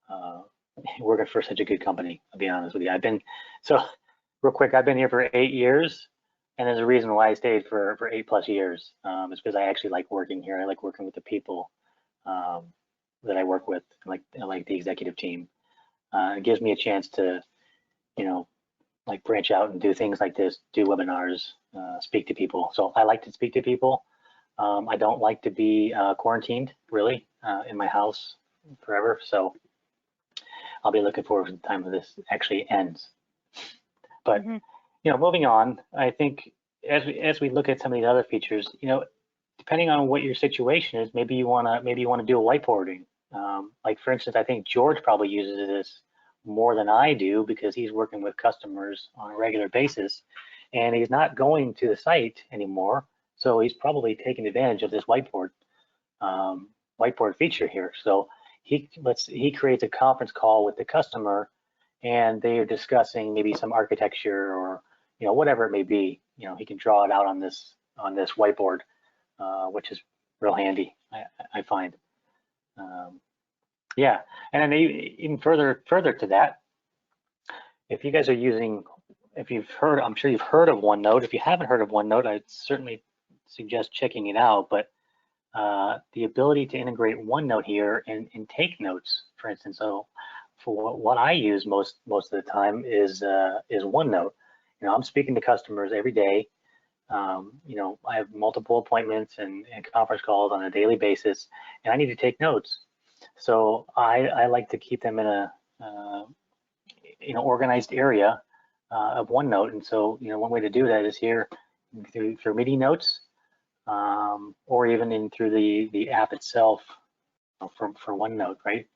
such a good company. I'll be honest with you. Real quick, I've been here for 8 years, and there's a reason why I stayed for 8+ years. It's because I actually like working here. I like working with the people that I work with, I like the executive team. It gives me a chance to, like branch out and do things like this, do webinars, speak to people. So I like to speak to people. I don't like to be quarantined, really, in my house forever. So I'll be looking forward to the time when this actually ends. But moving on, I think as we look at some of these other features, depending on what your situation is, maybe you want to do a whiteboarding. Like for instance, I think George probably uses this more than I do because he's working with customers on a regular basis, and he's not going to the site anymore. So he's probably taking advantage of this whiteboard feature here. So he creates a conference call with the customer, and they are discussing maybe some architecture or whatever it may be. He can draw it out on this whiteboard, which is real handy, I find. Yeah, and then even further to that, if you guys are using, I'm sure you've heard of OneNote. If you haven't heard of OneNote, I'd certainly suggest checking it out. But the ability to integrate OneNote here and take notes, for instance. So for what I use most of the time is OneNote. I'm speaking to customers every day. I have multiple appointments and conference calls on a daily basis, and I need to take notes. So I like to keep them in a organized area of OneNote. And so one way to do that is here through meeting notes, or even in through the app itself for OneNote, right?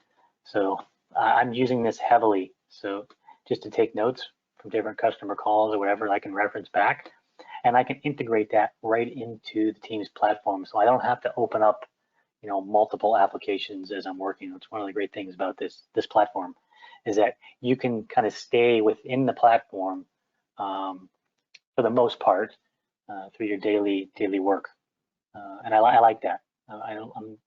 So I'm using this heavily. So just to take notes from different customer calls or whatever, I can reference back, and I can integrate that right into the Teams platform. So I don't have to open up, multiple applications as I'm working. It's one of the great things about this platform is that you can kind of stay within the platform for the most part through your daily work, and I like that. I'm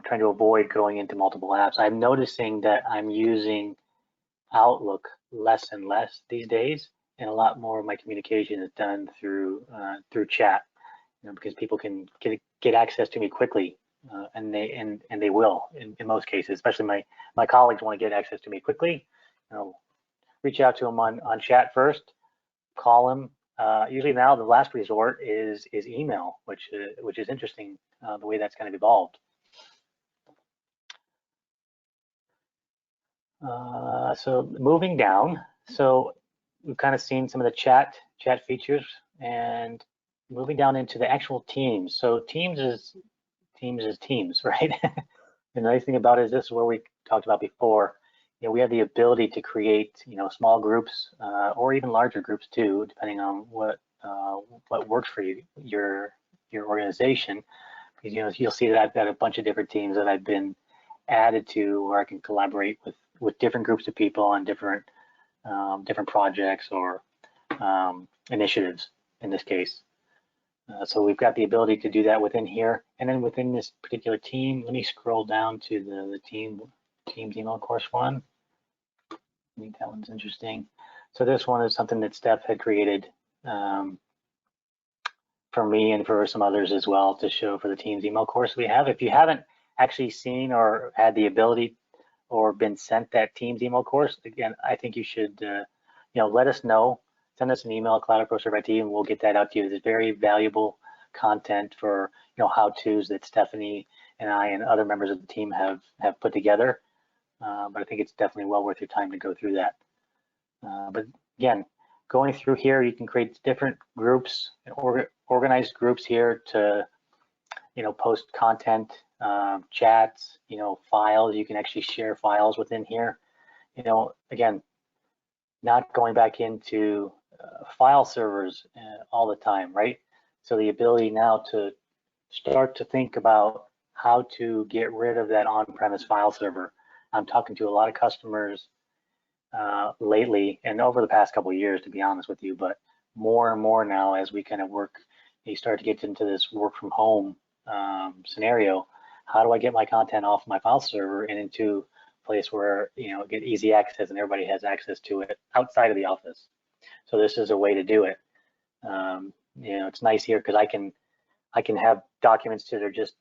trying to avoid going into multiple apps. I'm noticing that I'm using Outlook less and less these days, and a lot more of my communication is done through chat, because people can get access to me quickly, and they will in most cases. Especially my colleagues want to get access to me quickly. Reach out to them on chat first, call them. Usually now the last resort is email, which is interesting, the way that's kind of evolved. So moving down, so we've kind of seen some of the chat features, and moving down into the actual Teams. So Teams is Teams, right? The nice thing about it is this is where we talked about before. We have the ability to create, small groups or even larger groups too, depending on what works for you, your organization. Because you'll see that I've got a bunch of different teams that I've been added to, where I can collaborate with different groups of people on different projects or initiatives in this case. So we've got the ability to do that within here, and then within this particular team, let me scroll down to the Teams email course one. I think that one's interesting. So this one is something that Steph had created for me and for some others as well, to show for the Teams email course we have. If you haven't actually seen or had the ability or been sent that Teams email course, again, I think you should let us know. Send us an email at cloud@ProServe IT, and we'll get that out to you. It's very valuable content for how-tos that Stephanie and I and other members of the team have put together. But I think it's definitely well worth your time to go through that. But again, going through here, you can create different groups and organized groups here to post content, chats, files. You can actually share files within here. Again, not going back into file servers all the time, right? So the ability now to start to think about how to get rid of that on-premise file server. I'm talking to a lot of customers lately, and over the past couple of years, to be honest with you, but more and more now as we kind of work, you start to get into this work from home scenario. How do I get my content off my file server and into a place where get easy access and everybody has access to it outside of the office? So this is a way to do it. It's nice here because I can have documents that are just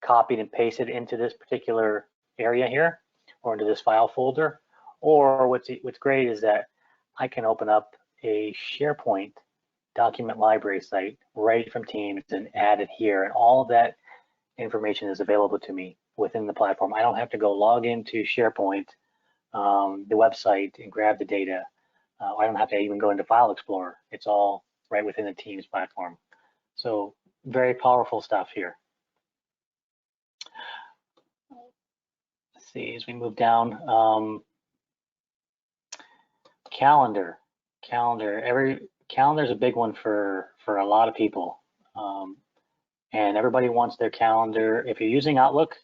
copied and pasted into this particular area here, or into this file folder. Or what's great is that I can open up a SharePoint document library site right from Teams and add it here, and all of that information is available to me within the platform. I don't have to go log into SharePoint, the website, and grab the data. I don't have to even go into File Explorer. It's all right within the Teams platform. So very powerful stuff here. Let's see, as we move down, calendar. Calendar is a big one for a lot of people, and everybody wants their calendar. If you're using Outlook,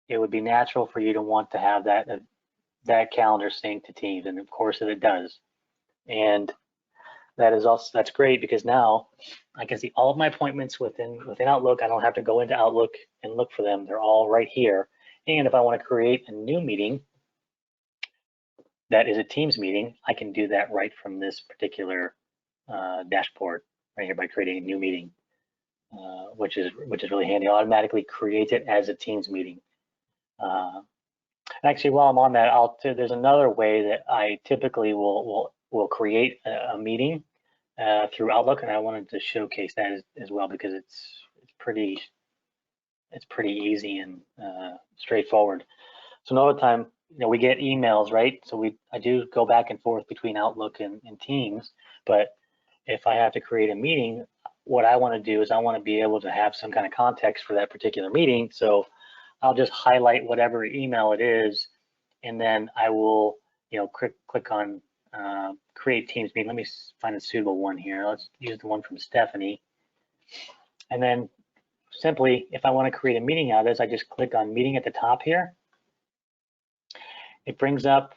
it would be natural for you to want to have that calendar synced to Teams, and of course it does. And that's great, because now I can see all of my appointments within Outlook. I don't have to go into Outlook and look for them. They're all right here. And if I want to create a new meeting that is a Teams meeting, I can do that right from this particular dashboard right here by creating a new meeting. which is really handy. It automatically creates it as a Teams meeting. Actually, while I'm on that, there's another way that I typically will create a meeting through Outlook, and I wanted to showcase that as well because it's pretty easy and straightforward. So all the time, we get emails, right? So I do go back and forth between Outlook and Teams, but if I have to create a meeting, what I want to do is I want to be able to have some kind of context for that particular meeting. So I'll just highlight whatever email it is, and then I will, click on create Teams meeting. Let me find a suitable one here. Let's use the one from Stephanie. And then simply, if I want to create a meeting out of this, I just click on meeting at the top here. It brings up,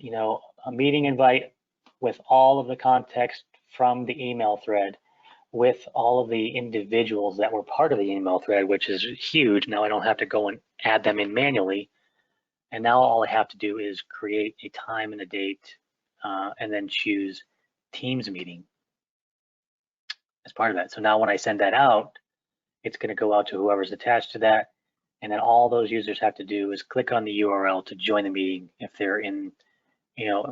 a meeting invite with all of the context from the email thread, with all of the individuals that were part of the email thread, which is huge. Now I don't have to go and add them in manually. And now all I have to do is create a time and a date, and then choose Teams meeting as part of that. So now when I send that out, it's going to go out to whoever's attached to that. And then all those users have to do is click on the URL to join the meeting. If they're in,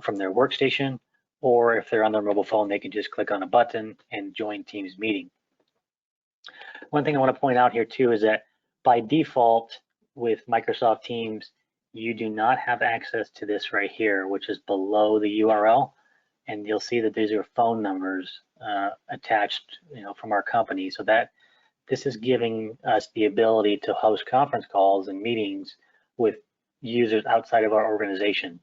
from their workstation, or if they're on their mobile phone, they can just click on a button and join Teams meeting. One thing I want to point out here too is that by default with Microsoft Teams, you do not have access to this right here, which is below the URL. And you'll see that these are phone numbers attached, from our company. So that this is giving us the ability to host conference calls and meetings with users outside of our organization.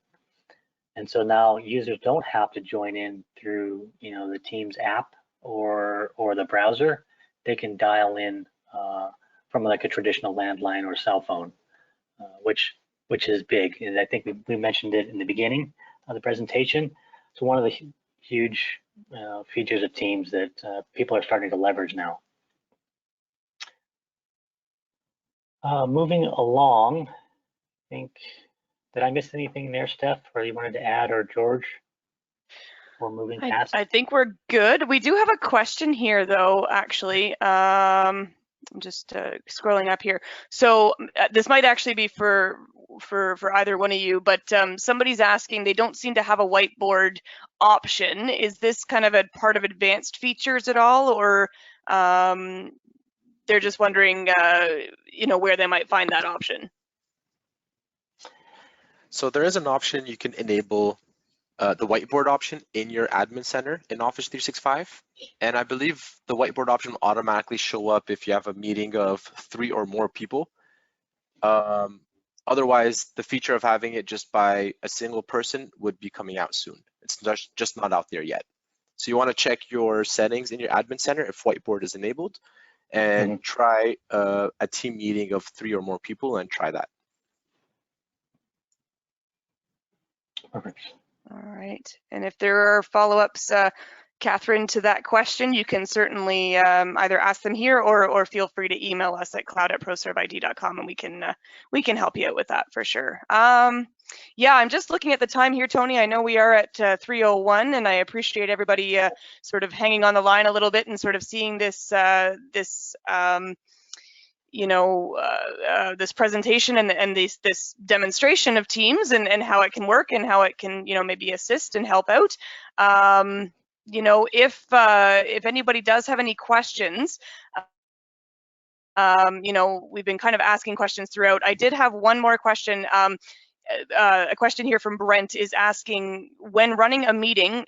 And so now users don't have to join in through, the Teams app or the browser. They can dial in from like a traditional landline or cell phone, which is big. And I think we mentioned it in the beginning of the presentation. So one of the huge features of Teams that people are starting to leverage now. Moving along, I think, did I miss anything there, Steph, or you wanted to add, or George? Or moving past? I think we're good. We do have a question here, though, actually. I'm just scrolling up here. So this might actually be for either one of you, but somebody's asking, they don't seem to have a whiteboard option. Is this kind of a part of advanced features at all, or they're just wondering, where they might find that option? So there is an option you can enable the whiteboard option in your admin center in Office 365. And I believe the whiteboard option will automatically show up if you have a meeting of 3 or more people. Otherwise, the feature of having it just by a single person would be coming out soon. It's just not out there yet. So you want to check your settings in your admin center if whiteboard is enabled, and try a team meeting of 3 or more people and try that. Perfect. All right. And if there are follow-ups, Catherine, to that question, you can certainly either ask them here or feel free to email us at cloud@proserveit.com, and we can help you out with that for sure. Yeah, I'm just looking at the time here, Tony. I know we are at 3:01, and I appreciate everybody sort of hanging on the line a little bit and sort of seeing this this presentation and this demonstration of Teams and how it can work and how it can, maybe assist and help out. If anybody does have any questions, we've been kind of asking questions throughout. I did have one more question. A question here from Brent is asking, when running a meeting,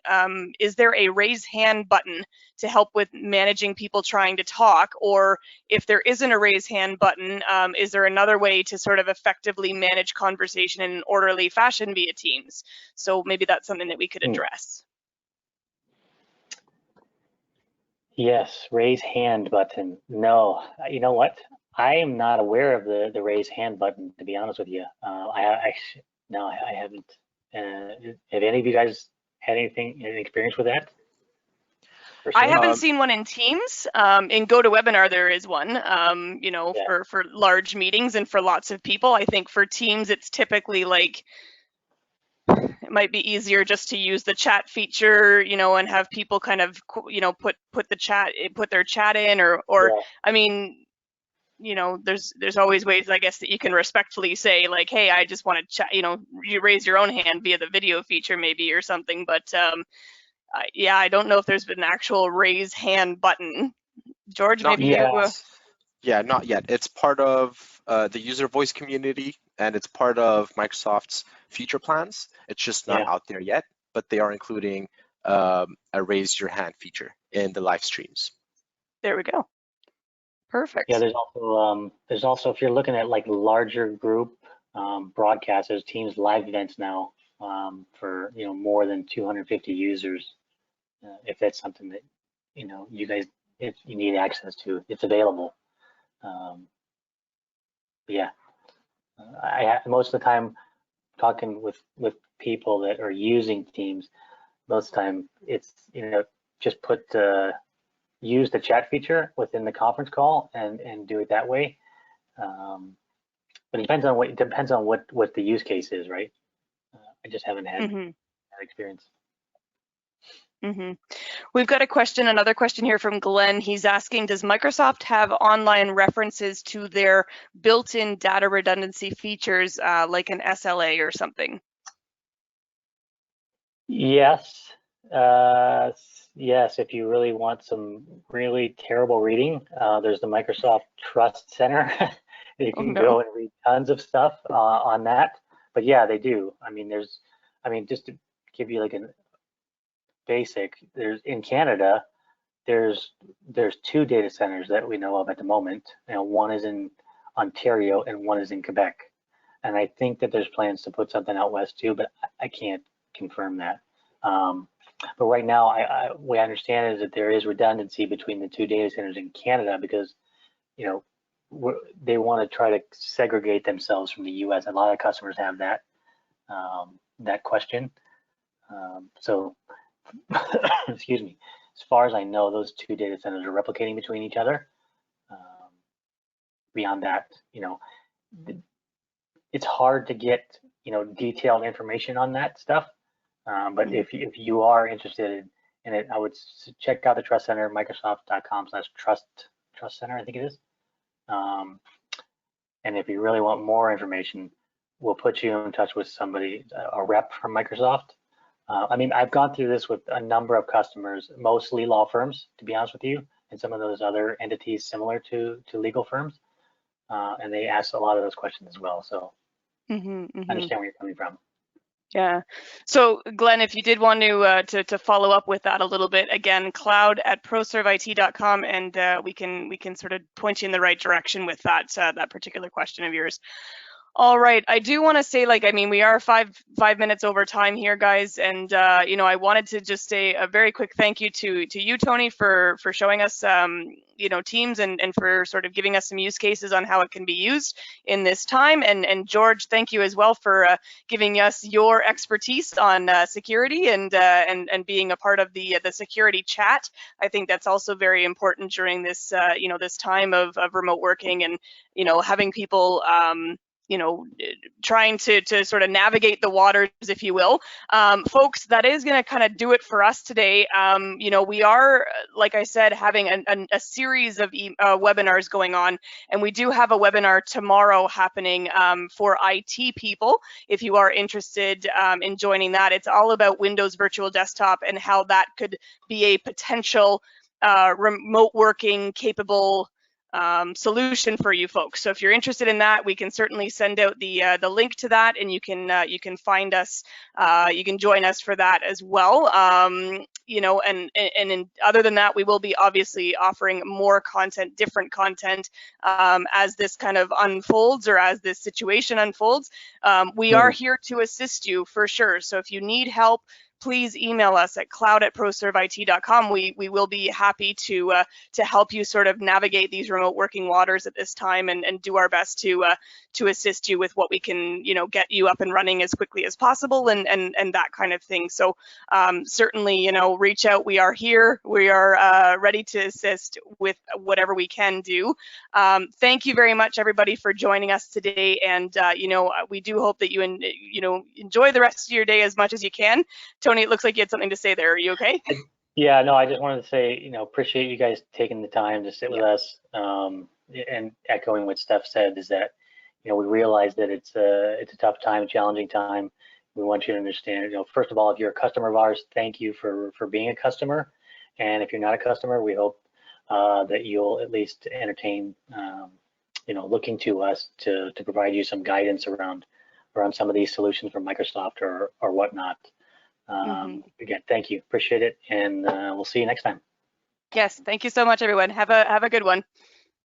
is there a raise hand button to help with managing people trying to talk? Or if there isn't a raise hand button, is there another way to sort of effectively manage conversation in an orderly fashion via Teams? So maybe that's something that we could address. Yes, raise hand button. No, you know what? I am not aware of the raise hand button, to be honest with you. I haven't. Have any of you guys had any experience with that? I haven't seen one in Teams. In GoToWebinar, there is one, for large meetings and for lots of people. I think for Teams, it's typically like, It might be easier just to use the chat feature, and have people kind of, put their chat in, or Yeah. I mean, there's always ways, I guess, that you can respectfully say, like, hey, I just want to chat, you raise your own hand via the video feature maybe, or something. But yeah, I don't know if there's been an actual raise hand button. George, Not maybe yet. you. Yeah, not yet. It's part of the user voice community, and it's part of Microsoft's future plans. It's just not Yeah. out there yet, but they are including a raise your hand feature in the live streams. There we go. Perfect. Yeah, there's also if you're looking at like larger group broadcasts, there's Teams live events now for more than 250 users. If that's something that you guys, if you need access to, it's available. Yeah, most of the time talking with people that are using Teams, most of the time it's just use the chat feature within the conference call and do it that way. But it depends on what the use case is, right? I just haven't had that experience. We've got another question here from Glenn. He's asking, does Microsoft have online references to their built-in data redundancy features, like an SLA or something? Yes. Yes, if you really want some really terrible reading, there's the Microsoft Trust Center. You can go and read tons of stuff on that. But yeah, they do. I mean, just to give you like a basic, in Canada, there's 2 data centers that we know of at the moment. One is in Ontario and one is in Quebec. And I think that there's plans to put something out west too, but I can't confirm that. But right now, what I understand is that there is redundancy between the 2 data centers in Canada because, they want to try to segregate themselves from the U.S. A lot of customers have that question. So, excuse me. As far as I know, those 2 data centers are replicating between each other. Beyond that, it's hard to get detailed information on that stuff. But if you are interested in it, I would check out the Trust Center, Microsoft.com/trust center, I think it is. And if you really want more information, we'll put you in touch with somebody, a rep from Microsoft. I mean, I've gone through this with a number of customers, mostly law firms, to be honest with you, and some of those other entities similar to legal firms. And they ask a lot of those questions as well. So I understand where you're coming from. Yeah. So Glenn, if you did want to follow up with that a little bit, again, cloud@proservit.com, and we can sort of point you in the right direction with that particular question of yours. All right, I do want to say, we are five minutes over time here, guys, and I wanted to just say a very quick thank you to you, Tony, for showing us Teams and for sort of giving us some use cases on how it can be used in this time, and George, thank you as well for giving us your expertise on security and being a part of the security chat. I think that's also very important during this this time of remote working and having people trying to sort of navigate the waters, if you will. Folks, that is going to kind of do it for us today. We are, like I said, having a series of webinars going on, and we do have a webinar tomorrow happening for IT people. If you are interested in joining that, it's all about Windows Virtual Desktop and how that could be a potential remote working capable solution for you folks. So if you're interested in that, we can certainly send out the link to that, and you can find us. You can join us for that as well. Other than that, we will be obviously offering more content, different content, as this kind of unfolds or as this situation unfolds. We are here to assist you for sure. So if you need help, please email us at cloud@proservit.com. We will be happy to help you sort of navigate these remote working waters at this time, and do our best to assist you with what we can, get you up and running as quickly as possible, and that kind of thing. So certainly, reach out. We are here. We are ready to assist with whatever we can do. Thank you very much, everybody, for joining us today. And we do hope that you enjoy the rest of your day as much as you can. Tony, it looks like you had something to say there. Are you okay? Yeah, no, I just wanted to say, appreciate you guys taking the time to sit with us. And echoing what Steph said is that, we realize that it's a tough time, challenging time. We want you to understand, first of all, if you're a customer of ours, thank you for being a customer. And if you're not a customer, we hope that you'll at least entertain, looking to us to provide you some guidance around some of these solutions from Microsoft or whatnot. Again, thank you, appreciate it, and we'll see you next time. Yes, thank you so much, everyone. Have a good one.